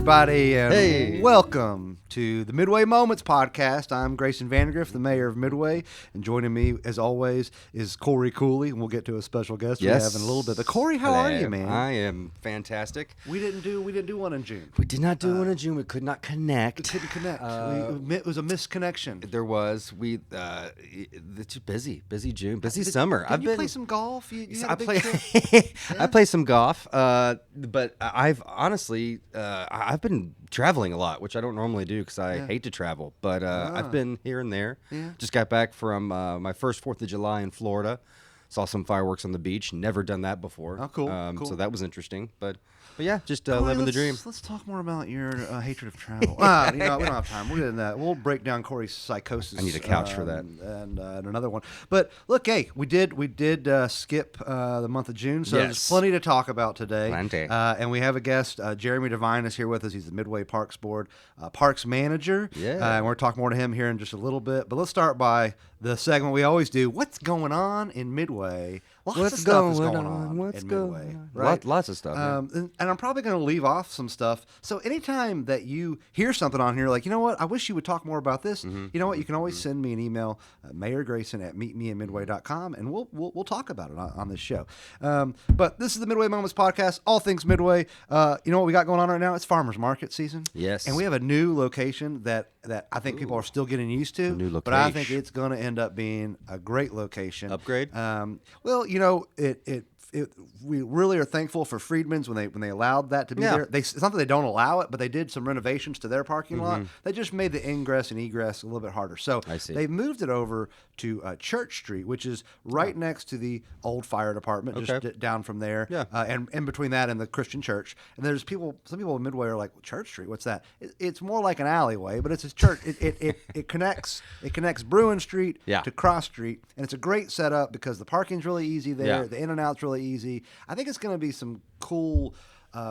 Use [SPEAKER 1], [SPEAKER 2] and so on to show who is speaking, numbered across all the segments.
[SPEAKER 1] everybody, and
[SPEAKER 2] Hey.
[SPEAKER 1] welcome to the Midway Moments podcast. I'm Grayson Vandergriff, the mayor of Midway, and joining me, as always, is Corey Cooley, and we'll get to a special guest we have in a little bit. But Corey, how are you, man?
[SPEAKER 2] I am fantastic.
[SPEAKER 1] We didn't do one in June.
[SPEAKER 2] We did not do one in June. We could not connect.
[SPEAKER 1] We couldn't connect. It was a misconnection.
[SPEAKER 2] There was. It's busy June, busy summer.
[SPEAKER 1] Did you play some golf? You had
[SPEAKER 2] I
[SPEAKER 1] a big
[SPEAKER 2] play.
[SPEAKER 1] trip?
[SPEAKER 2] I play some golf, but I've been traveling a lot, which I don't normally do because I hate to travel. But I've been here and there.
[SPEAKER 1] Yeah.
[SPEAKER 2] Just got back from my first 4th of July in Florida. Saw some fireworks on the beach. Never done that before.
[SPEAKER 1] Oh, cool. Cool.
[SPEAKER 2] So that was interesting. But yeah, just
[SPEAKER 1] Corey,
[SPEAKER 2] living the dream.
[SPEAKER 1] Let's talk more about your hatred of travel. We don't have time. We'll get into that. We'll break down Corey's psychosis.
[SPEAKER 2] I need a couch for that.
[SPEAKER 1] And another one. But look, hey, we did skip the month of June, so there's plenty to talk about today.
[SPEAKER 2] Plenty.
[SPEAKER 1] And we have a guest. Jeremy Devine is here with us. He's the Midway Parks Board Parks Manager.
[SPEAKER 2] Yeah.
[SPEAKER 1] And we're talking more to him here in just a little bit. But let's start by the segment we always do. What's going on in Midway? Lots of stuff is going on in Midway. Right?
[SPEAKER 2] Lots of stuff.
[SPEAKER 1] And I'm probably going to leave off some stuff. So anytime that you hear something on here, like, you know what, I wish you would talk more about this. You know what, you can always send me an email, mayorgrayson@meetmeinmidway.com, and we'll talk about it on this show. But this is the Midway Moments podcast, all things Midway. You know what we got going on right now? It's farmers market season.
[SPEAKER 2] Yes.
[SPEAKER 1] And we have a new location that I think people are still getting used to.
[SPEAKER 2] new
[SPEAKER 1] But I
[SPEAKER 2] location.
[SPEAKER 1] think it's going to end up being a great location.
[SPEAKER 2] Upgrade?
[SPEAKER 1] Well, you know, we really are thankful for Friedman's when they allowed that to be there. It's not that they don't allow it, but they did some renovations to their parking lot. They just made the ingress and egress a little bit harder. So
[SPEAKER 2] I see.
[SPEAKER 1] they moved it over to Church Street, which is right next to the old fire department, just down from there.
[SPEAKER 2] Yeah.
[SPEAKER 1] And in between that and the Christian church. And there's some people in Midway are like, Church Street, what's that? It's more like an alleyway, but it's a church. It connects Bruin Street to Cross Street, and it's a great setup because the parking's really easy there.
[SPEAKER 2] Yeah.
[SPEAKER 1] The in and out's really easy. I think it's going to be some cool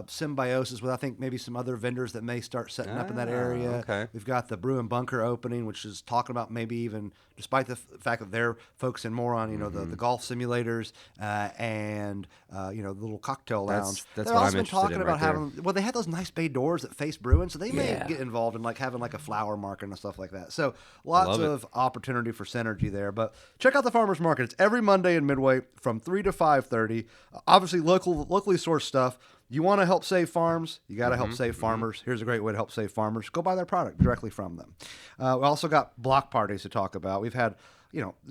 [SPEAKER 1] symbiosis with, I think, maybe some other vendors that may start setting up in that area.
[SPEAKER 2] Okay.
[SPEAKER 1] We've got the Bruin Bunker opening, which is talking about maybe even, despite the fact that they're focusing more on, the golf simulators and the little cocktail lounge.
[SPEAKER 2] That's
[SPEAKER 1] They're
[SPEAKER 2] what
[SPEAKER 1] also
[SPEAKER 2] I'm
[SPEAKER 1] been talking
[SPEAKER 2] interested in
[SPEAKER 1] about
[SPEAKER 2] right
[SPEAKER 1] having, they had those nice bay doors that face Bruin, so they may get involved in having like a flower market and stuff like that. So lots of opportunity for synergy there. But check out the farmers market. It's every Monday in Midway from 3 to 5:30. Obviously, locally sourced stuff. You want to help save farms, you got to help save farmers. Here's a great way to help save farmers. Go buy their product directly from them. We also got block parties to talk about. We've had,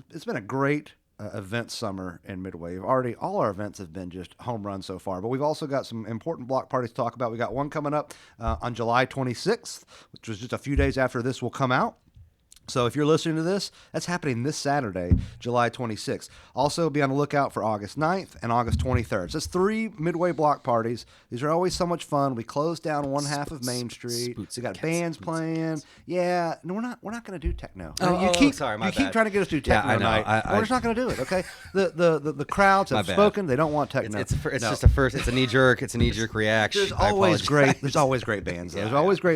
[SPEAKER 1] it's been a great event summer in Midway. All our events have been just home runs so far, but we've also got some important block parties to talk about. We got one coming up on July 26th, which was just a few days after this will come out. So if you're listening to this, that's happening this Saturday, July 26th. Also, be on the lookout for August 9th and August 23rd. So it's 3 Midway block parties. These are always so much fun. We close down one half of Main Street. We got bands playing. Yeah, no, we're not going to do techno. You keep trying to get us to do techno night. We're just not going to do it. Okay, the crowds have spoken. They don't want techno.
[SPEAKER 2] It's just a first. It's a knee jerk. It's a knee jerk reaction.
[SPEAKER 1] There's always great bands. There's always great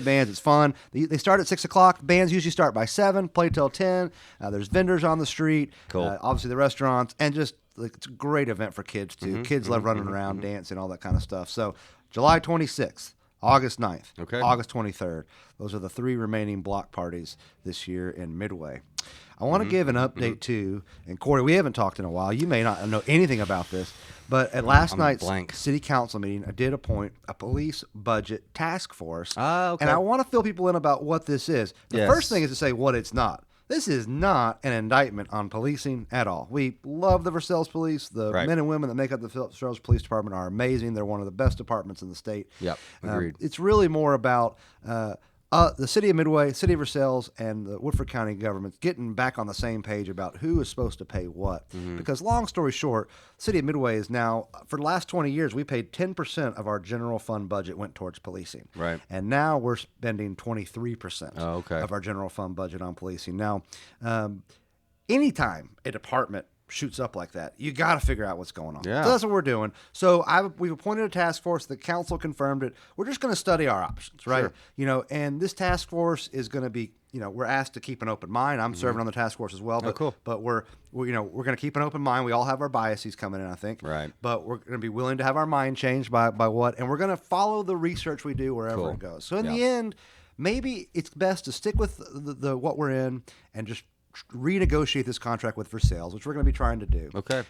[SPEAKER 1] bands. It's fun. They start at 6:00. Bands usually start by 7. Play till 10. There's vendors on the street.
[SPEAKER 2] Cool.
[SPEAKER 1] Obviously the restaurants, and just it's a great event for kids too. Kids love running around, dancing, all that kind of stuff. So July 26th, August 9th, August 23rd. Those are the 3 remaining block parties this year in Midway. I want to give an update too, and Corey, we haven't talked in a while. You may not know anything about this, but at last night's city council meeting, I did appoint a police budget task force. And I want to fill people in about what this is. The first thing is to say what it's not. This is not an indictment on policing at all. We love the Versailles Police. The men and women that make up the Versailles Police Department are amazing. They're one of the best departments in the state.
[SPEAKER 2] Yep, agreed.
[SPEAKER 1] It's really more about the city of Midway, city of Versailles, and the Woodford County governments getting back on the same page about who is supposed to pay what. Because long story short, the city of Midway is now, for the last 20 years, we paid 10% of our general fund budget went towards policing.
[SPEAKER 2] Right.
[SPEAKER 1] And now we're spending 23%
[SPEAKER 2] of
[SPEAKER 1] our general fund budget on policing. Now, anytime a department shoots up like that, you got to figure out what's going on.
[SPEAKER 2] Yeah.
[SPEAKER 1] So that's what we're doing. So we've appointed a task force. The council confirmed it. We're just going to study our options, right?
[SPEAKER 2] Sure.
[SPEAKER 1] And this task force is going to be we're asked to keep an open mind. I'm serving on the task force as well. But,
[SPEAKER 2] cool.
[SPEAKER 1] But we're going to keep an open mind. We all have our biases coming in, I think.
[SPEAKER 2] Right.
[SPEAKER 1] But we're going to be willing to have our mind changed by what, and we're going to follow the research we do wherever it goes. So in the end, maybe it's best to stick with the what we're in and just renegotiate this contract with Versailles, which we're going to be trying to do.
[SPEAKER 2] Okay.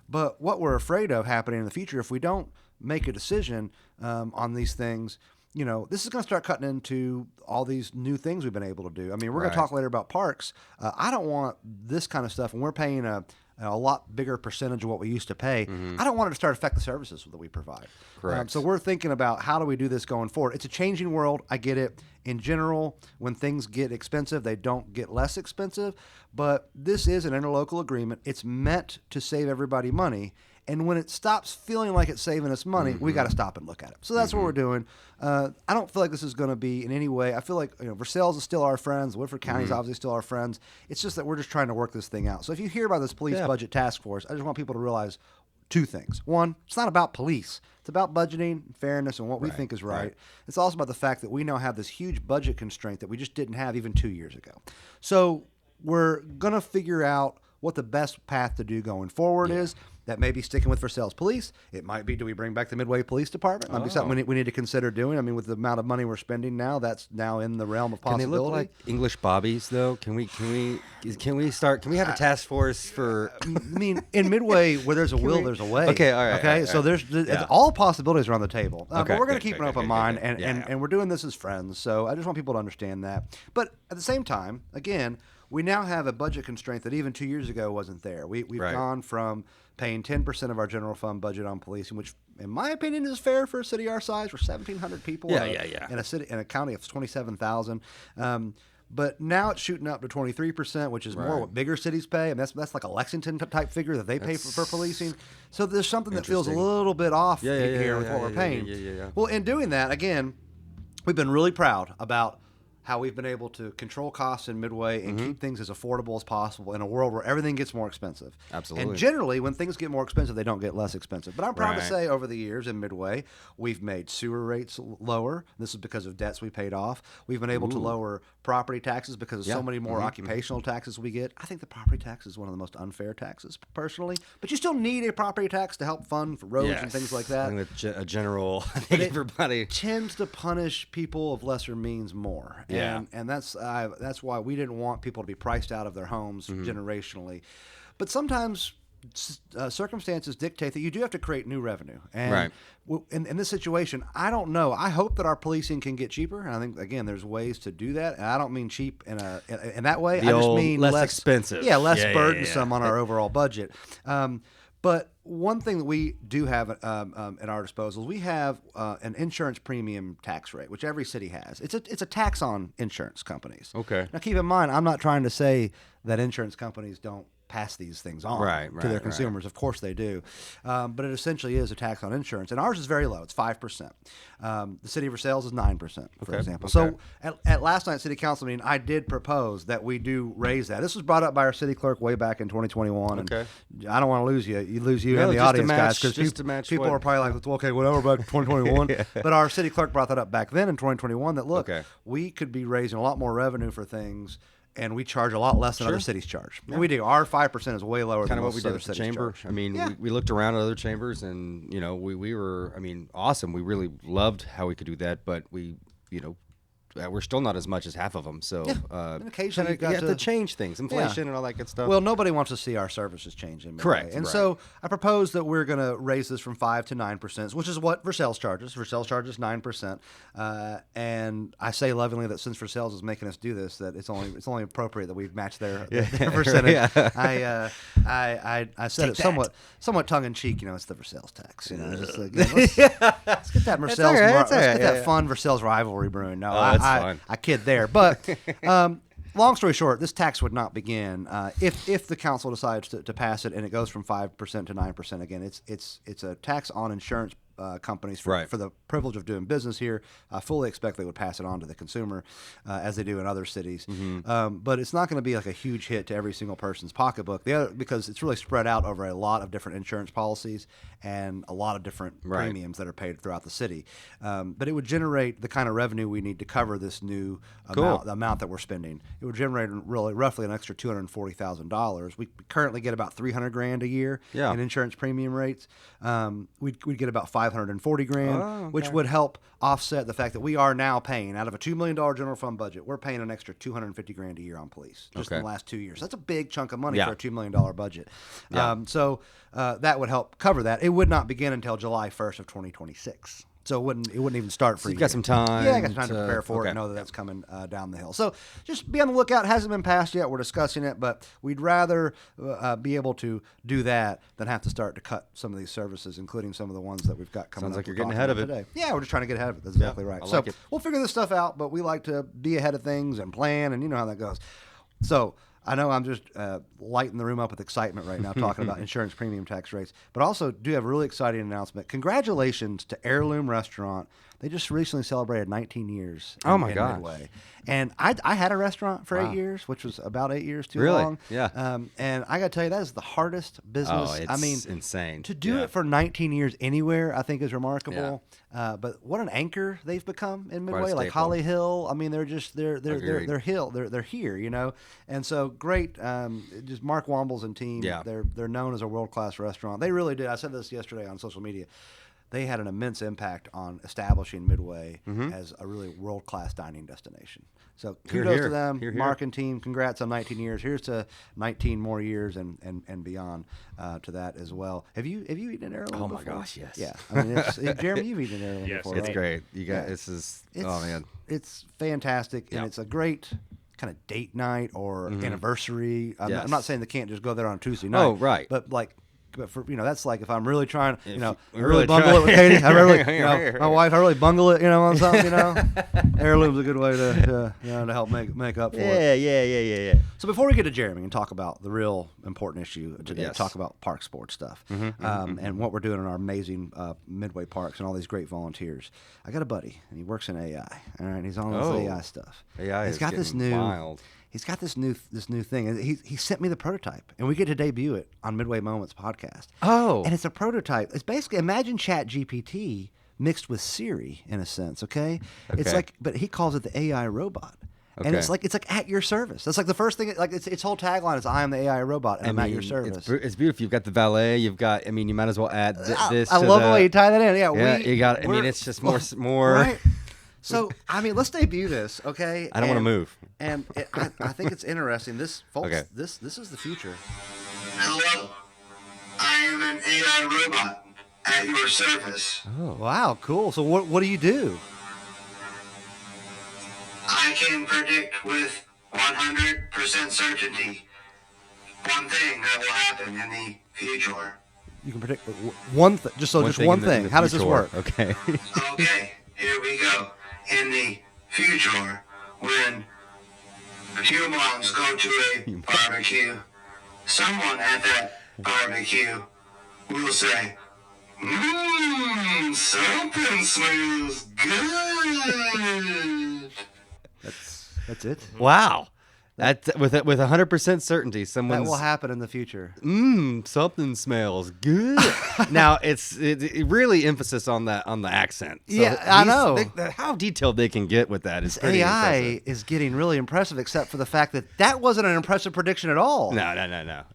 [SPEAKER 1] But what we're afraid of happening in the future, if we don't make a decision on these things, this is going to start cutting into all these new things we've been able to do. I mean, we're going to talk later about parks. I don't want this kind of stuff, and we're paying a lot bigger percentage of what we used to pay. I don't want it to start affect the services that we provide.
[SPEAKER 2] Correct.
[SPEAKER 1] So we're thinking about how do we do this going forward. It's a changing world. I get it. In general, when things get expensive, they don't get less expensive. But this is an interlocal agreement. It's meant to save everybody money. And when it stops feeling like it's saving us money, we got to stop and look at it. So that's what we're doing. I don't feel like this is going to be in any way. I feel like Versailles is still our friends. Woodford County is obviously still our friends. It's just that we're just trying to work this thing out. So if you hear about this police budget task force, I just want people to realize two things. One, it's not about police. It's about budgeting, fairness, and what we think is right. It's also about the fact that we now have this huge budget constraint that we just didn't have even 2 years ago. So we're going to figure out what the best path to do going forward is. That may be sticking with Versailles Police. It might be, do we bring back the Midway Police Department? Might be something we need to consider doing. I mean, with the amount of money we're spending now, that's now in the realm of possibility.
[SPEAKER 2] Can they look like English bobbies, though? Can we have a task force for?
[SPEAKER 1] I mean, in Midway, where there's a will, there's a way.
[SPEAKER 2] Okay, all right.
[SPEAKER 1] Okay,
[SPEAKER 2] all right,
[SPEAKER 1] so there's all possibilities are on the table. But we're going to keep an open mind,
[SPEAKER 2] good.
[SPEAKER 1] and we're doing this as friends. So I just want people to understand that. But at the same time, again, we now have a budget constraint that even 2 years ago wasn't there. We've gone from paying 10% of our general fund budget on policing, which, in my opinion, is fair for a city our size. We're 1,700 people in a county of 27,000. But now it's shooting up to 23%, which is more what bigger cities pay. And that's like a Lexington type figure that they pay for policing. So there's something that feels a little bit off here with what we're paying. Well, in doing that, again, we've been really proud about how we've been able to control costs in Midway and keep things as affordable as possible in a world where everything gets more expensive.
[SPEAKER 2] Absolutely.
[SPEAKER 1] And generally, when things get more expensive, they don't get less expensive. But I'm proud to say over the years in Midway, we've made sewer rates lower. This is because of debts we paid off. We've been able to lower property taxes because of so many more occupational taxes we get. I think the property tax is one of the most unfair taxes, personally. But you still need a property tax to help fund for roads and things like that.
[SPEAKER 2] I think a general, I think everybody
[SPEAKER 1] tends to punish people of lesser means more. And that's why we didn't want people to be priced out of their homes generationally. But sometimes circumstances dictate that you do have to create new revenue. And in this situation, I don't know. I hope that our policing can get cheaper. And I think, again, there's ways to do that. And I don't mean cheap in that way. I just mean
[SPEAKER 2] less expensive.
[SPEAKER 1] Yeah, less burdensome on our overall budget. But one thing that we do have at our disposal, we have an insurance premium tax rate, which every city has. It's a tax on insurance companies.
[SPEAKER 2] Okay.
[SPEAKER 1] Now, keep in mind, I'm not trying to say that insurance companies don't pass these things on to their consumers. Of course they do. But it essentially is a tax on insurance. And ours is very low. It's 5%. The city of Versailles is 9%, for example. So at last night's city council meeting, I did propose that we do raise that. This was brought up by our city clerk way back in 2021. And I don't want to lose you. You lose you and the audience, guys, because people are probably like, well, okay, whatever, about 2021. But our city clerk brought that up back then in 2021 that, look, we could be raising a lot more revenue for things, and we charge a lot less than other cities charge. And we do. Our 5% is way lower than most other cities
[SPEAKER 2] chamber.
[SPEAKER 1] Charge.
[SPEAKER 2] I mean, we looked around at other chambers, and we were, awesome. We really loved how we could do that, but we're still not as much as half of them. So
[SPEAKER 1] and occasionally you
[SPEAKER 2] have to change things, inflation and all that good stuff.
[SPEAKER 1] Well, nobody wants to see our services change in Midway.
[SPEAKER 2] Correct.
[SPEAKER 1] And so I propose that we're going to raise this from 5 to 9%, which is what Versailles charges. Versailles charges 9%. And I say lovingly that since Versailles is making us do this, that it's only appropriate that we match their percentage. I said it somewhat tongue in cheek. It's the Versailles tax. Just like, let's get that Versailles. Let's get that fun Versailles rivalry brewing. No, I kid there, but long story short, this tax would not begin if the council decides to pass it and it goes from 5% to 9%. Again, it's a tax on insurance companies for the privilege of doing business here. I fully expect they would pass it on to the consumer as they do in other cities. But it's not going to be like a huge hit to every single person's pocketbook because it's really spread out over a lot of different insurance policies and a lot of different premiums that are paid throughout the city. But it would generate the kind of revenue we need to cover this new amount, the amount that we're spending. It would generate roughly an extra $240,000. We currently get about $300,000 a year in insurance premium rates. We'd get about $540,000, which would help offset the fact that we are now paying out of a $2 million general fund budget. We're paying an extra $250,000 a year on police just in the last 2 years. That's a big chunk of money for a $2 million budget. So that would help cover that. It would not begin until July 1st of 2026. So it wouldn't even start for
[SPEAKER 2] you. Got some time.
[SPEAKER 1] Yeah, I got some time to prepare for it and know that that's coming down the hill. So just be on the lookout. It hasn't been passed yet. We're discussing it, but we'd rather be able to do that than have to start to cut some of these services, including some of the ones that we've got coming up.
[SPEAKER 2] Sounds like you're getting ahead of it
[SPEAKER 1] today. Yeah, we're just trying to get ahead of it. That's exactly right. So we'll figure this stuff out, but we like to be ahead of things and plan, and you know how that goes. So I know I'm just lighting the room up with excitement right now talking about insurance premium tax rates, but also do have a really exciting announcement. Congratulations to Heirloom Restaurant. They just recently celebrated 19 years in Midway. And I had a restaurant for 8 years, which was about 8 years too long.
[SPEAKER 2] Yeah.
[SPEAKER 1] And I got to tell you, that is the hardest business.
[SPEAKER 2] Oh, it's insane.
[SPEAKER 1] To do it for 19 years anywhere, I think is remarkable. But what an anchor they've become in Midway, like Holly Hill. I mean, they're here, you know. And so great, just Mark Wombles and team. Yeah. They're known as a world-class restaurant. They really did. I said this yesterday on social media. They had an immense impact on establishing Midway as a really world-class dining destination. So kudos to them, Mark and team. Congrats on 19 years. Here's to 19 more years and beyond to that as well. Have you eaten an Heirloom before?
[SPEAKER 2] Oh my gosh, yes.
[SPEAKER 1] Yeah, I mean, Jeremy, you've eaten an Heirloom before,
[SPEAKER 2] it's
[SPEAKER 1] right?
[SPEAKER 2] great. You got oh man,
[SPEAKER 1] it's fantastic, and it's a great kind of date night or anniversary. I'm not saying they can't just go there on Tuesday night.
[SPEAKER 2] Oh, right.
[SPEAKER 1] But for that's like if I'm really trying, really bungle it with Katie. My wife, I really bungle it, on something, Heirloom's a good way to help make up for it.
[SPEAKER 2] Yeah.
[SPEAKER 1] So before we get to Jeremy and talk about the real important issue today, talk about park sports stuff and what we're doing in our amazing Midway parks and all these great volunteers. I got a buddy and he works in AI. All right, he's on this AI stuff.
[SPEAKER 2] He's got this new wild.
[SPEAKER 1] He's got this new thing, and he sent me the prototype, and we get to debut it on Midway Moments podcast.
[SPEAKER 2] Oh,
[SPEAKER 1] and it's a prototype. It's basically imagine ChatGPT mixed with Siri in a sense. Okay, it's like, but he calls it the AI robot. Okay. And it's like at your service. That's like the first thing. Like its whole tagline is "I am the AI robot, and I'm at your service."
[SPEAKER 2] It's beautiful. You've got the valet. You've got. I mean, you might as well add this.
[SPEAKER 1] I love the way you tie that in. Yeah,
[SPEAKER 2] you got. I mean, it's just more.
[SPEAKER 1] Right? So, I mean, let's debut this, okay?
[SPEAKER 2] I don't want to move.
[SPEAKER 1] And I think it's interesting. This, folks, this is the future.
[SPEAKER 3] Hello, I am an AI robot at your service.
[SPEAKER 1] Oh, wow, cool. So what do you do?
[SPEAKER 3] I can predict with 100% certainty one thing that will happen in the future.
[SPEAKER 1] You can predict one thing. Just one thing. How does this work?
[SPEAKER 2] Okay.
[SPEAKER 3] Okay, here we go. In the future, when humans go to a barbecue, someone at that barbecue will say, something smells good.
[SPEAKER 1] That's it.
[SPEAKER 2] Wow. That's with 100% certainty.
[SPEAKER 1] That will happen in the future.
[SPEAKER 2] Something smells good. Now it's really emphasis on the accent. So
[SPEAKER 1] yeah, I know.
[SPEAKER 2] How detailed they can get with that is pretty
[SPEAKER 1] AI
[SPEAKER 2] impressive.
[SPEAKER 1] Is getting really impressive, except for the fact that wasn't an impressive prediction at all.
[SPEAKER 2] No.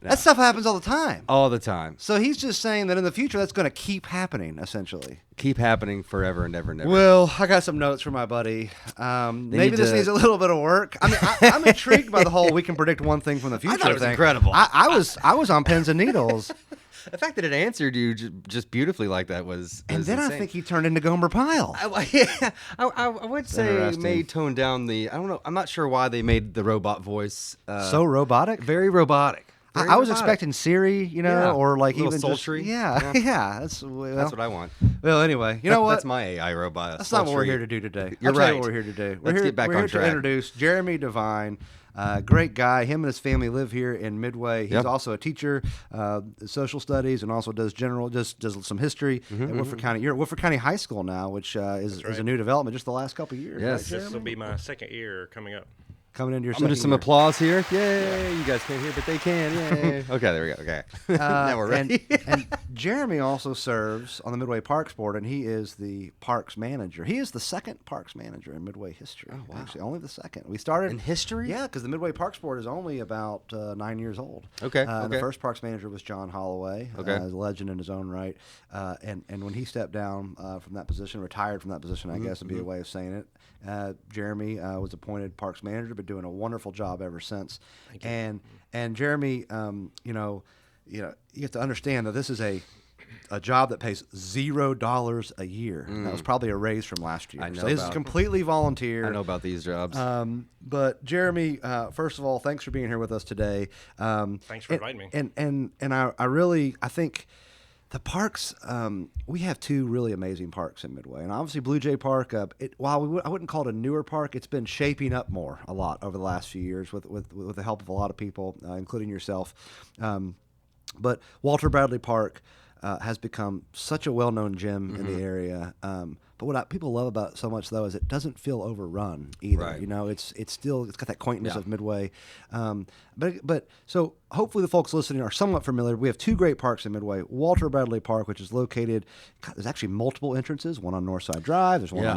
[SPEAKER 1] That stuff happens all the time.
[SPEAKER 2] All the time.
[SPEAKER 1] So he's just saying that in the future that's going to keep happening, essentially.
[SPEAKER 2] Keep happening forever and ever and ever.
[SPEAKER 1] Well, I got some notes for my buddy. Maybe this needs a little bit of work. I mean, I'm intrigued by the whole we can predict one thing from the future
[SPEAKER 2] I thought it was
[SPEAKER 1] thing.
[SPEAKER 2] incredible.
[SPEAKER 1] I was on pins and needles.
[SPEAKER 2] The fact that it answered you just beautifully like that was
[SPEAKER 1] and then
[SPEAKER 2] insane.
[SPEAKER 1] I think he turned into Gomer Pyle.
[SPEAKER 2] I would say may tone down the. I don't know. I'm not sure why they made the robot voice
[SPEAKER 1] so robotic.
[SPEAKER 2] Very robotic.
[SPEAKER 1] I was expecting Siri, or like
[SPEAKER 2] even
[SPEAKER 1] sultry. That's
[SPEAKER 2] what I want.
[SPEAKER 1] Well, anyway, you know what?
[SPEAKER 2] That's my AI robot.
[SPEAKER 1] That's not what we're here to do today.
[SPEAKER 2] You're right.
[SPEAKER 1] What we're here to do.
[SPEAKER 2] Let's get back on track.
[SPEAKER 1] To introduce Jeremy Devine. Great guy. Him and his family live here in Midway. He's also a teacher, social studies, and also does some history at Woodford County. You're at Woodford County High School now, which is a new development just the last couple of years.
[SPEAKER 2] Yes,
[SPEAKER 4] this will be my second year coming up.
[SPEAKER 1] Coming into your
[SPEAKER 2] I'm going to do some applause here. Yay! You guys can't hear, but they can. Yay! Okay, there we go. Okay. Now we're ready.
[SPEAKER 1] And Jeremy also serves on the Midway Parks Board, and he is the parks manager. He is the second parks manager in Midway history. Oh, wow. Actually, only the second. We started...
[SPEAKER 2] In history?
[SPEAKER 1] Yeah, because the Midway Parks Board is only about 9 years old.
[SPEAKER 2] Okay.
[SPEAKER 1] And the first parks manager was John Holloway,
[SPEAKER 2] a
[SPEAKER 1] legend in his own right. And when he stepped down from that position, retired from that position, I guess would be a way of saying it, Jeremy was appointed parks manager, but doing a wonderful job ever since. And Jeremy, you have to understand that this is a job that pays $0 a year. That was probably a raise from last year. So this is completely volunteer.
[SPEAKER 2] I know about these jobs.
[SPEAKER 1] But Jeremy, first of all, thanks for being here with us today.
[SPEAKER 4] Thanks for inviting me.
[SPEAKER 1] And I think the parks, we have two really amazing parks in Midway. And obviously Blue Jay Park, while I wouldn't call it a newer park, it's been shaping up a lot over the last few years with the help of a lot of people, including yourself. But Walter Bradley Park has become such a well-known gym in the area. But what people love about it so much, though, is it doesn't feel overrun either.
[SPEAKER 2] Right.
[SPEAKER 1] It's got that quaintness of Midway. But so hopefully the folks listening are somewhat familiar. We have two great parks in Midway. Walter Bradley Park, which is located, there's actually multiple entrances. One on Northside Drive. There's one on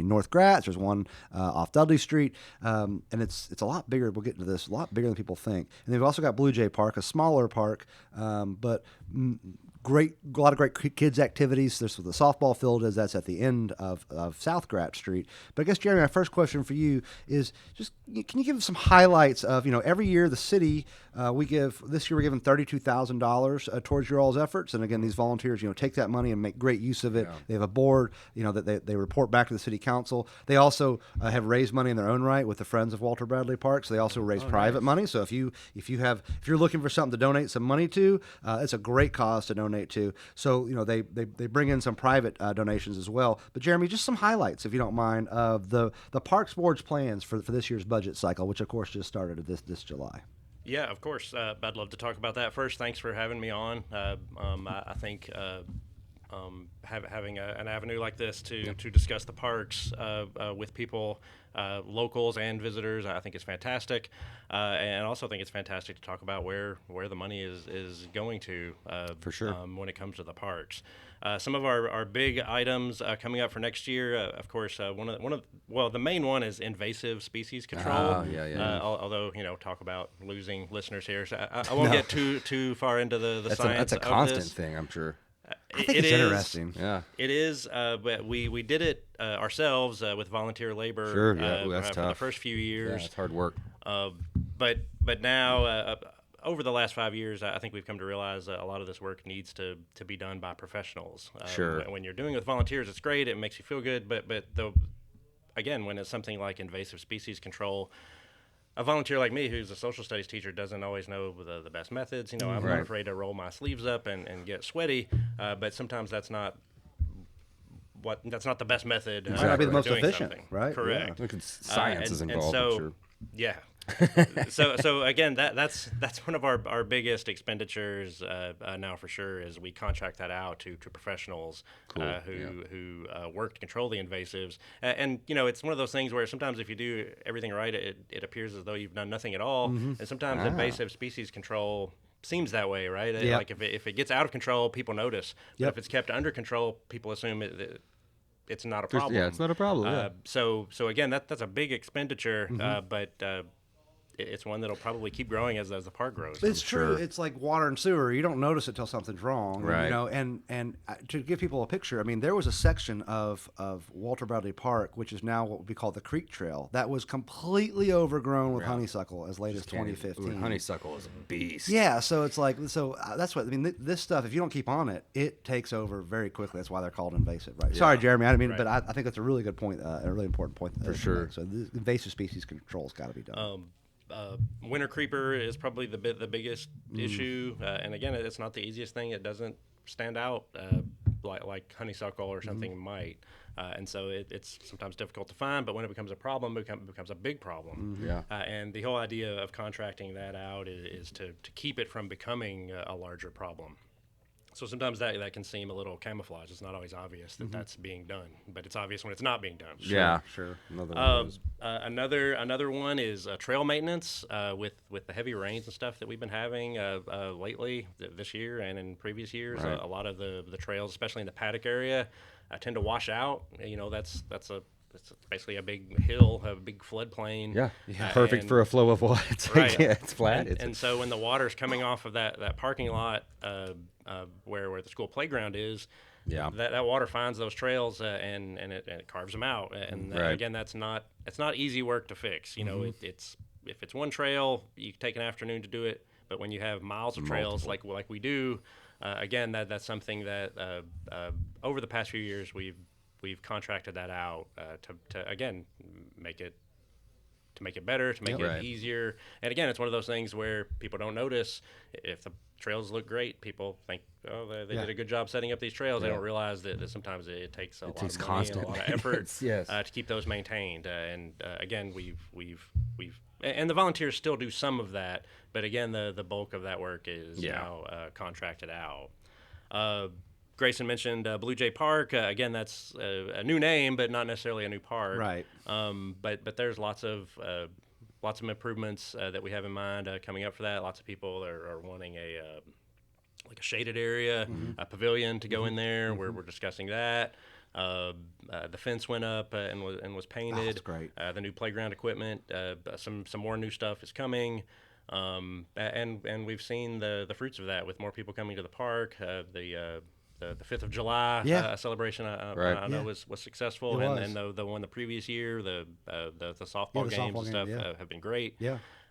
[SPEAKER 1] North Gratz. There's one off Dudley Street. And it's a lot bigger. We'll get into this. A lot bigger than people think. And they've also got Blue Jay Park, a smaller park, but a lot of great kids activities. There's the softball field that's at the end of South Gratz Street. But I guess, Jeremy, my first question for you is just, can you give some highlights of, every year the city, this year we're giving $32,000 towards your all's efforts. And again, these volunteers, take that money and make great use of it. Yeah. They have a board, that they report back to the city council. They also have raised money in their own right with the Friends of Walter Bradley Park. So they also raise private money. So if you're looking for something to donate some money to, it's a great cause to donate to. So, they bring in some private donations as well. But Jeremy, just some highlights, if you don't mind, of the Parks Board's plans for this year's budget cycle, which of course just started this July.
[SPEAKER 4] Yeah, of course. I'd love to talk about that. First, thanks for having me on. I think having an avenue like this to discuss the parks with people, locals and visitors, I think is fantastic. And also think it's fantastic to talk about where the money is going to
[SPEAKER 2] for sure
[SPEAKER 4] when it comes to the parks. Some of our big items coming up for next year, of course, the main one is invasive species control. Although talk about losing listeners here, so I won't get too far into the science.
[SPEAKER 2] That's a constant thing, I'm sure.
[SPEAKER 1] I think it's interesting.
[SPEAKER 2] Yeah,
[SPEAKER 4] it is. But we did it ourselves with volunteer labor.
[SPEAKER 2] Sure, that's
[SPEAKER 4] for
[SPEAKER 2] tough.
[SPEAKER 4] The first few years.
[SPEAKER 2] Yeah, it's hard work.
[SPEAKER 4] But now. Over the last 5 years, I think we've come to realize a lot of this work needs to be done by professionals.
[SPEAKER 2] Sure.
[SPEAKER 4] When you're doing it with volunteers, it's great. It makes you feel good. But again, when it's something like invasive species control, a volunteer like me, who's a social studies teacher, doesn't always know the best methods. I'm not afraid to roll my sleeves up and get sweaty. But sometimes that's not the best method.
[SPEAKER 1] It might not be the most efficient,
[SPEAKER 4] something.
[SPEAKER 1] right?
[SPEAKER 4] Correct.
[SPEAKER 2] Yeah. Science is involved,
[SPEAKER 4] so,
[SPEAKER 2] I'm sure.
[SPEAKER 4] Yeah. so again, that's one of our biggest expenditures now for sure, is we contract that out to professionals who work to control the invasives. And it's one of those things where sometimes if you do everything right, it appears as though you've done nothing at all. Mm-hmm. And sometimes invasive species control seems that way, right? Yep. Like if it gets out of control, people notice. But if it's kept under control, people assume it's not a problem.
[SPEAKER 2] Yeah, it's not a problem.
[SPEAKER 4] So again, that's a big expenditure, but it's one that'll probably keep growing as the park grows.
[SPEAKER 1] It's true. It's like water and sewer. You don't notice it till something's wrong.
[SPEAKER 2] Right.
[SPEAKER 1] And to give people a picture, I mean, there was a section of Walter Bradley Park, which is now what would be called the Creek Trail, that was completely overgrown with honeysuckle as late as 2015.
[SPEAKER 2] Honeysuckle is a beast.
[SPEAKER 1] Yeah. So it's like, that's what, I mean, this stuff, if you don't keep on it, it takes over very quickly. That's why they're called invasive, right? Yeah. Sorry, Jeremy. I didn't mean, but I think that's a really good point, a really important point.
[SPEAKER 2] For sure.
[SPEAKER 1] So the invasive species control's got to be done.
[SPEAKER 4] winter creeper is probably the biggest issue, and again, it's not the easiest thing. It doesn't stand out like honeysuckle or something might, and so it's sometimes difficult to find. But when it becomes a problem, it becomes a big problem. And the whole idea of contracting that out is to keep it from becoming a larger problem. So sometimes that can seem a little camouflage. It's not always obvious that that's being done, but it's obvious when it's not being done.
[SPEAKER 2] Sure. Another one of those.
[SPEAKER 4] Another one is trail maintenance with the heavy rains and stuff that we've been having lately this year and in previous years.
[SPEAKER 2] Right.
[SPEAKER 4] A lot of the trails, especially in the paddock area, tend to wash out. That's it's basically a big hill, a big floodplain.
[SPEAKER 2] Perfect for a flow of water. It's
[SPEAKER 4] right.
[SPEAKER 2] It's flat.
[SPEAKER 4] And so when the water's coming off of that parking lot where the school playground is, that water finds those trails and it carves them out. And again, it's not easy work to fix. It's if it's one trail, you take an afternoon to do it. But when you have miles of trails like we do, again, that's something that over the past few years we've contracted that out to again make it better, to make it easier. And again, it's one of those things where people don't notice. If the trails look great, people think, oh, they did a good job setting up these trails. They don't realize that sometimes it takes a lot of money and a lot of effort to keep those maintained. And again, we've and the volunteers still do some of that, but again, the bulk of that work is now contracted out. Grayson mentioned Blue Jay Park. Again, that's a new name, but not necessarily a new park.
[SPEAKER 1] Right.
[SPEAKER 4] But there's lots of improvements that we have in mind coming up for that. Lots of people are wanting a shaded area, a pavilion to go in there. We're discussing that. The fence went up and was painted.
[SPEAKER 1] That's great.
[SPEAKER 4] The new playground equipment. Some more new stuff is coming. And we've seen the fruits of that with more people coming to the park. The 5th of July celebration I know was successful, and the one the previous year, the softball games and stuff have been great.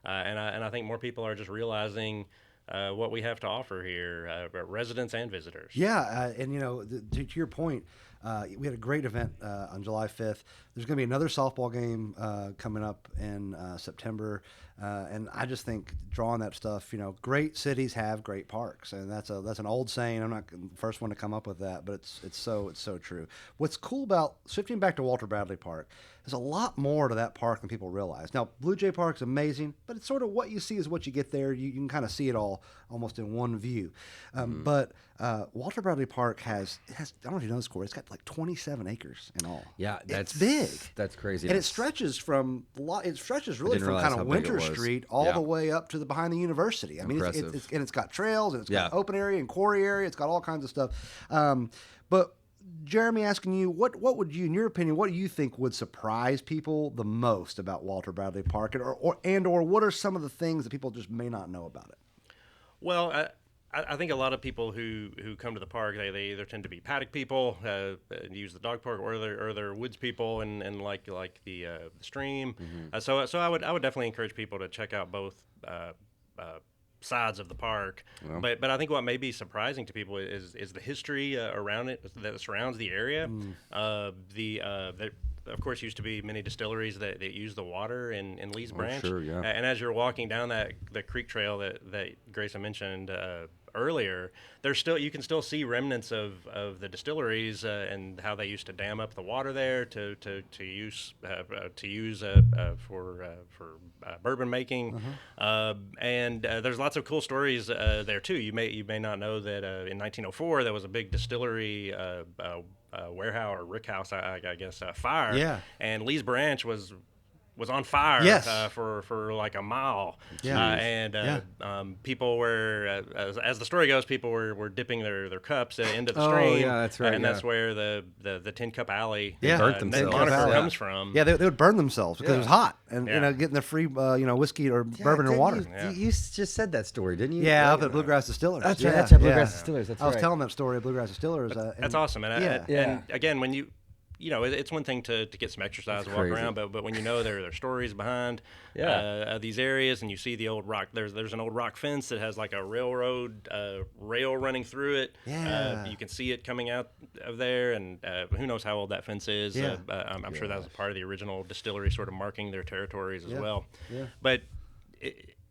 [SPEAKER 4] And I think more people are just realizing what we have to offer here, residents and visitors.
[SPEAKER 1] And to your point, we had a great event on July 5th. There's going to be another softball game coming up in September, and I just think drawing that stuff, great cities have great parks, and that's an old saying. I'm not the first one to come up with that, but it's so true. What's cool about shifting back to Walter Bradley Park, there's a lot more to that park than people realize. Now, Blue Jay Park's amazing, but it's sort of what you see is what you get there. You can kind of see it all almost in one view. But Walter Bradley Park has I don't know if you know this, Corey, it's got like 27 acres in all.
[SPEAKER 2] Yeah,
[SPEAKER 1] it's big.
[SPEAKER 2] That's crazy.
[SPEAKER 1] And it stretches really from kind of Winter Street all the way up to behind the university. I mean, it's got trails, and it's got open area and quarry area. It's got all kinds of stuff. But Jeremy, asking you, what would you, in your opinion, what do you think would surprise people the most about Walter Bradley Park, or what are some of the things that people just may not know about it?
[SPEAKER 4] Well, I think a lot of people who come to the park, they either tend to be paddock people, use the dog park, or they're woods people and like the stream. So I would definitely encourage people to check out both sides of the park. Well, but I think what may be surprising to people is the history around it that surrounds the area. There, of course, used to be many distilleries that use the water in Lee's Branch.
[SPEAKER 2] Sure, yeah.
[SPEAKER 4] And as you're walking down the creek trail that Grayson mentioned earlier, you can still see remnants of the distilleries and how they used to dam up the water there to use for bourbon making. And there's lots of cool stories there too. You may not know that in 1904 there was a big distillery warehouse or rickhouse, I guess, fire.
[SPEAKER 1] Yeah.
[SPEAKER 4] And Lee's Branch was on fire for like a mile. People were, as the story goes, people were dipping their cups into the stream.
[SPEAKER 2] Oh, yeah, that's right.
[SPEAKER 4] And that's where the Tin Cup Alley
[SPEAKER 2] burnt themselves.
[SPEAKER 4] moniker comes from.
[SPEAKER 1] Yeah, they would burn themselves because it was hot and getting the free whiskey or bourbon and water.
[SPEAKER 2] You just said that story, didn't you?
[SPEAKER 1] Yeah, up at Bluegrass Distillers.
[SPEAKER 2] That's right. That's at Bluegrass Distillers. That's right.
[SPEAKER 1] I was telling that story at Bluegrass Distillers.
[SPEAKER 4] That's awesome. And again, when it's one thing to get some exercise and walk around, but when there are stories behind these areas, and you see the old rock, there's an old rock fence that has like a railroad rail running through it. You can see it coming out of there, and who knows how old that fence is. I'm sure that was a part of the original distillery sort of marking their territories as well. But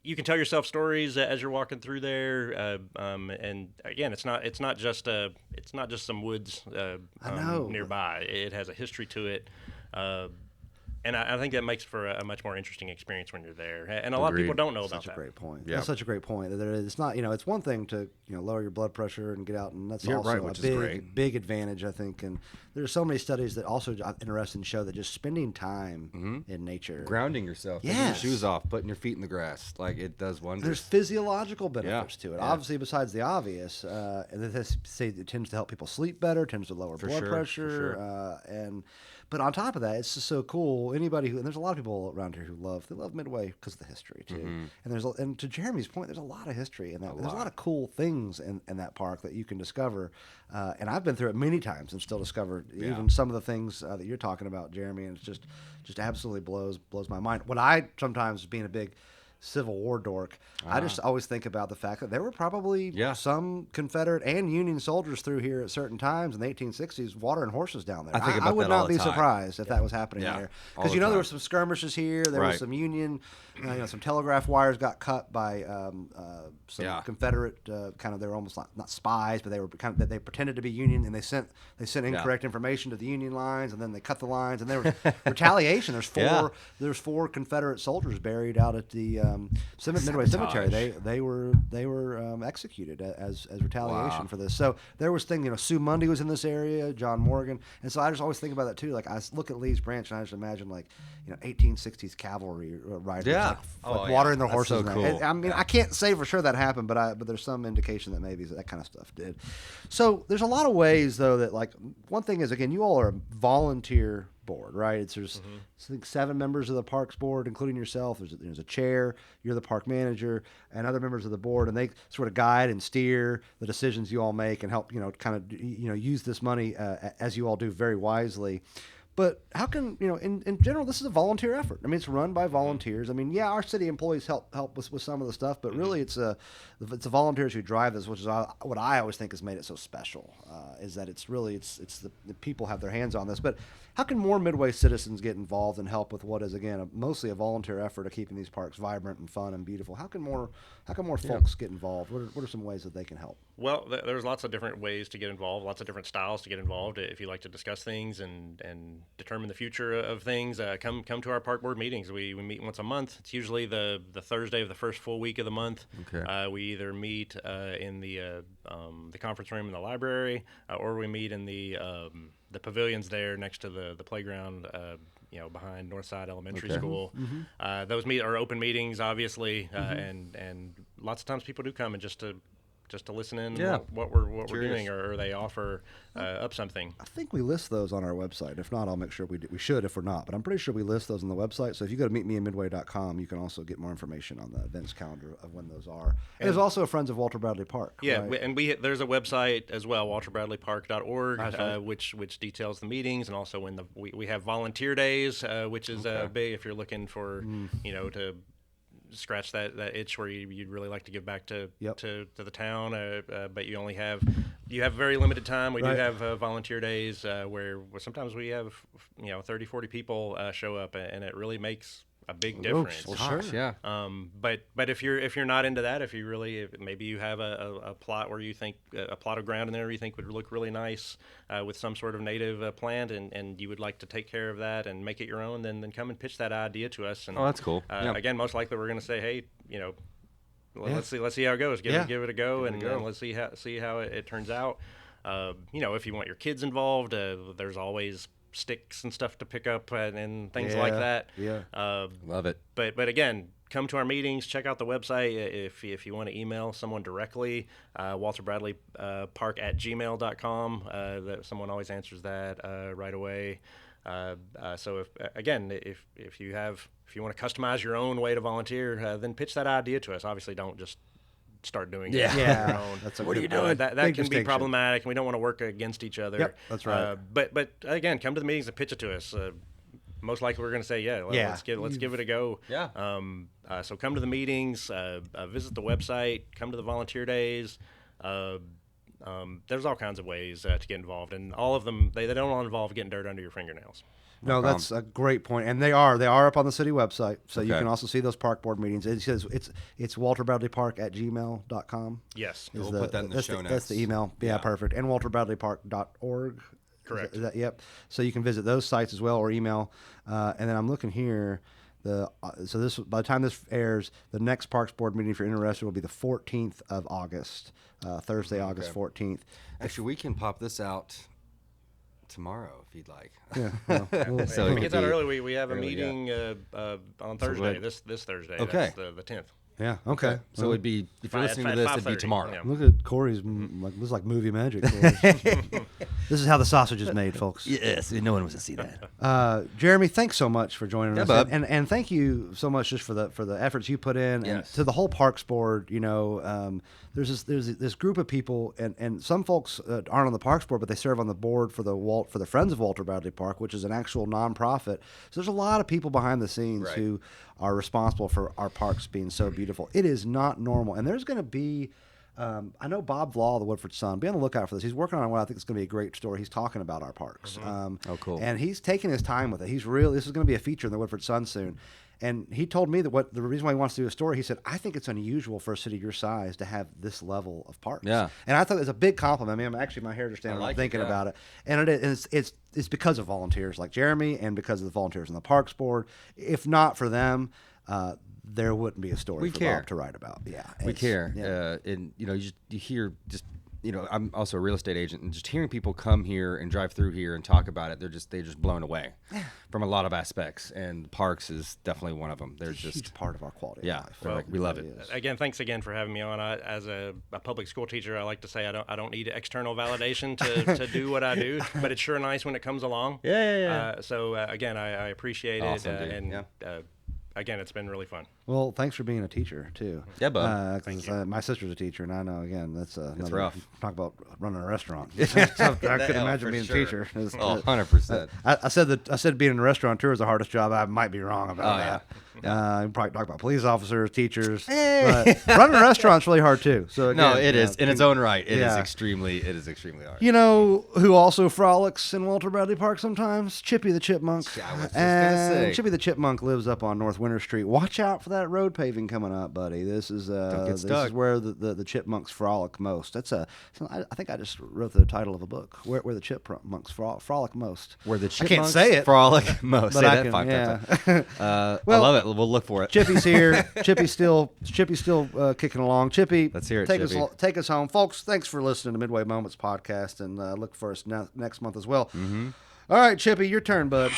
[SPEAKER 4] you can tell yourself stories as you're walking through there, and again, it's not just some woods nearby. It has a history to it, and I think that makes for a much more interesting experience when you're there. And a lot of people don't know about that.
[SPEAKER 1] Such a great point.
[SPEAKER 2] Yeah.
[SPEAKER 1] That's such a great point. It's not, it's one thing to lower your blood pressure and get out, and that's
[SPEAKER 2] You're
[SPEAKER 1] also
[SPEAKER 2] right, which
[SPEAKER 1] a
[SPEAKER 2] is great.
[SPEAKER 1] big advantage, I think. And there's so many studies that also interesting show that just spending time in nature,
[SPEAKER 2] Grounding yourself, taking your shoes off, putting your feet in the grass, like it does wonders.
[SPEAKER 1] There's physiological benefits to it.
[SPEAKER 2] Yeah.
[SPEAKER 1] Obviously, besides the obvious, and they say it tends to help people sleep better, tends to lower blood pressure, but on top of that, it's just so cool. Anybody and there's a lot of people around here who love Midway because of the history too. And to Jeremy's point, there's a lot of history in that. There's a lot of cool things in that park that you can discover. And I've been through it many times and still discovered even some of the things that you're talking about, Jeremy. And it's just absolutely blows my mind. When I sometimes being a big Civil War dork, I just always think about the fact that there were probably some Confederate and Union soldiers through here at certain times in the 1860s watering horses down there. I would not be surprised if that was happening there, because there were some skirmishes here. There was some Union, some telegraph wires got cut by some Confederate they were almost not spies, but they were they pretended to be Union, and they sent incorrect information to the Union lines, and then they cut the lines, and there was retaliation. There's four Confederate soldiers buried out at the Midway Cemetery. They were executed as retaliation for this. So there was Sue Mundy was in this area, John Morgan, and so I just always think about that too. Like I look at Lee's Branch and I just imagine 1860s cavalry riders watering their horses.
[SPEAKER 2] So cool.
[SPEAKER 1] I mean, I can't say for sure that happened, but there's some indication that maybe that kind of stuff did. So there's a lot of ways though that one thing is, again, you all are a volunteer board, right? There's I think 7 members of the parks board, including yourself. There's a chair, you're the park manager, and other members of the board, and they sort of guide and steer the decisions you all make and help use this money as you all do very wisely. But how can, in general, this is a volunteer effort. I mean, it's run by volunteers. I mean, our city employees help with some of the stuff, but really it's the volunteers who drive this, which is what I always think has made it so special, is that it's the people have their hands on this. But how can more Midway citizens get involved and help with what is, again, mostly a volunteer effort of keeping these parks vibrant and fun and beautiful? How can more folks get involved? What are some ways that they can help?
[SPEAKER 4] Well, there's lots of different ways to get involved, lots of different styles to get involved. If you like to discuss things and determine the future of things, come to our park board meetings. We meet once a month. It's usually the Thursday of the first full week of the month.
[SPEAKER 2] Okay.
[SPEAKER 4] We either meet in the conference room in the library, or we meet in the pavilions there next to the playground, behind Northside Elementary School. Those are open meetings, obviously, and lots of times people do come and just to listen in what we're doing, or they offer up something.
[SPEAKER 1] I think we list those on our website. If not, I'll make sure we do. We should if we're not, but I'm pretty sure we list those on the website. So if you go to meetmeatmidway.com, you can also get more information on the events calendar of when those are. And there's also Friends of Walter Bradley Park.
[SPEAKER 4] Yeah,
[SPEAKER 1] right?
[SPEAKER 4] There's a website as well, walterbradleypark.org, which details the meetings, and also when we have volunteer days, which is big if you're looking for to scratch that itch where you'd really like to give back to the town, but you have very limited time. We do have volunteer days where sometimes we have 30, 40 people show up, and it really makes a big difference.
[SPEAKER 2] Well, sure. Yeah.
[SPEAKER 4] But if you're not into that, maybe you have a plot where you think a plot of ground in there you think would look really nice with some sort of native plant, and you would like to take care of that and make it your own, then come and pitch that idea to us. And,
[SPEAKER 2] that's cool.
[SPEAKER 4] Again, most likely we're going to say, hey, let's see how it goes. Give it a go, and let's see how it turns out. If you want your kids involved, there's always sticks and stuff to pick up and things like that.
[SPEAKER 2] Love it.
[SPEAKER 4] But again, come to our meetings, check out the website. If you want to email someone directly, walterbradleypark@gmail.com. That someone always answers that right away. So if you want to customize your own way to volunteer, then pitch that idea to us. Obviously, don't just start doing it on your own.
[SPEAKER 1] What are you doing?
[SPEAKER 4] That can be problematic, and we don't want to work against each other.
[SPEAKER 1] Yep, that's right.
[SPEAKER 4] But again, come to the meetings and pitch it to us. Most likely, we're going to say, let's give it a go.
[SPEAKER 2] Yeah.
[SPEAKER 4] So come to the meetings, visit the website, come to the volunteer days. There's all kinds of ways to get involved, and all of them they don't all involve getting dirt under your fingernails.
[SPEAKER 1] No, that's a great point, and they are up on the city website, so you can also see those park board meetings. It says it's walterbradleypark@gmail.com.
[SPEAKER 4] Yes,
[SPEAKER 2] we'll put that in the show notes.
[SPEAKER 1] That's the email. Yeah, perfect. And walterbradleypark.org.
[SPEAKER 4] Correct.
[SPEAKER 1] Yep. So you can visit those sites as well, or email. And then I'm looking here. So this, by the time this airs, the next Parks Board meeting, if you're interested, will be the 14th of August, Thursday, August 14th.
[SPEAKER 2] Actually, we can pop this out tomorrow if you'd like.
[SPEAKER 1] Yeah.
[SPEAKER 4] So if we get that early, we have a meeting on Thursday. This Thursday.
[SPEAKER 2] Okay.
[SPEAKER 4] That's the 10th.
[SPEAKER 1] Yeah. Okay.
[SPEAKER 2] So it'd be, if you're listening to this, it'd be tomorrow.
[SPEAKER 4] Yeah.
[SPEAKER 1] Look at Corey's. This is like movie magic. This is how the sausage is made, folks.
[SPEAKER 2] Yes, no one wants to see that.
[SPEAKER 1] Jeremy, thanks so much for joining us,
[SPEAKER 2] bub.
[SPEAKER 1] and thank you so much just for the efforts you put in, and to the whole Parks Board. You know, there's this group of people, and some folks aren't on the Parks Board, but they serve on the board for the Friends of Walter Bradley Park, which is an actual nonprofit. So there's a lot of people behind the scenes who are responsible for our parks being so beautiful. It is not normal, and there's going to be. I know Bob Vlau, the Woodford Sun. Be on the lookout for this. He's working on what I think is going to be a great story. He's talking about our parks.
[SPEAKER 2] Oh, cool!
[SPEAKER 1] And he's taking his time with it. This is going to be a feature in the Woodford Sun soon. And he told me that the reason why he wants to do a story, he said, I think it's unusual for a city your size to have this level of parks.
[SPEAKER 2] Yeah.
[SPEAKER 1] And I thought it was a big compliment. I mean, actually, my hair just standing up thinking about it. And it's because of volunteers like Jeremy, and because of the volunteers on the Parks Board. If not for them, there wouldn't be a story for Bob to write about. Yeah,
[SPEAKER 2] we care.
[SPEAKER 1] Yeah.
[SPEAKER 2] And you hear just, I'm also a real estate agent, and just hearing people come here and drive through here and talk about it, they're just blown away from a lot of aspects. And parks is definitely one of them. They're just a
[SPEAKER 1] huge part of our quality of life.
[SPEAKER 2] Well, we love it.
[SPEAKER 4] Again, thanks again for having me on. As a public school teacher, I like to say I don't need external validation to do what I do, but it's sure nice when it comes along.
[SPEAKER 2] Yeah.
[SPEAKER 4] So again, I appreciate
[SPEAKER 2] awesome,
[SPEAKER 4] it, again, it's been really fun.
[SPEAKER 1] Well, thanks for being a teacher too.
[SPEAKER 2] Yeah, bud.
[SPEAKER 1] My sister's a teacher, and I know again that's
[SPEAKER 2] rough.
[SPEAKER 1] Talk about running a restaurant. I couldn't imagine being a teacher.
[SPEAKER 2] 100%.
[SPEAKER 1] I said being a restaurateur is the hardest job. I might be wrong about that. You can probably talk about police officers, teachers, but running a restaurant's really hard too. So again,
[SPEAKER 2] it is in its own right. It is extremely hard.
[SPEAKER 1] You know who also frolics in Walter Bradley Park sometimes? Chippy the Chipmunk.
[SPEAKER 2] I was just gonna say.
[SPEAKER 1] Chippy the Chipmunk lives up on North Winter Street. Watch out for that road paving coming up, buddy. This is where the chipmunks frolic most. I think I just wrote the title of a book. Where the chipmunks frolic most.
[SPEAKER 2] Where the
[SPEAKER 1] chipmunks
[SPEAKER 2] I can't say it. Frolic most.
[SPEAKER 1] But
[SPEAKER 2] say
[SPEAKER 1] I
[SPEAKER 2] that
[SPEAKER 1] can,
[SPEAKER 2] 5 times. I love it. We'll look for it.
[SPEAKER 1] Chippy's here. Chippy's still kicking along. Chippy,
[SPEAKER 2] let's hear it.
[SPEAKER 1] Take us home, folks. Thanks for listening to Midway Moments podcast, and look for us next month as well.
[SPEAKER 2] Mm-hmm.
[SPEAKER 1] All right, Chippy, your turn, bud.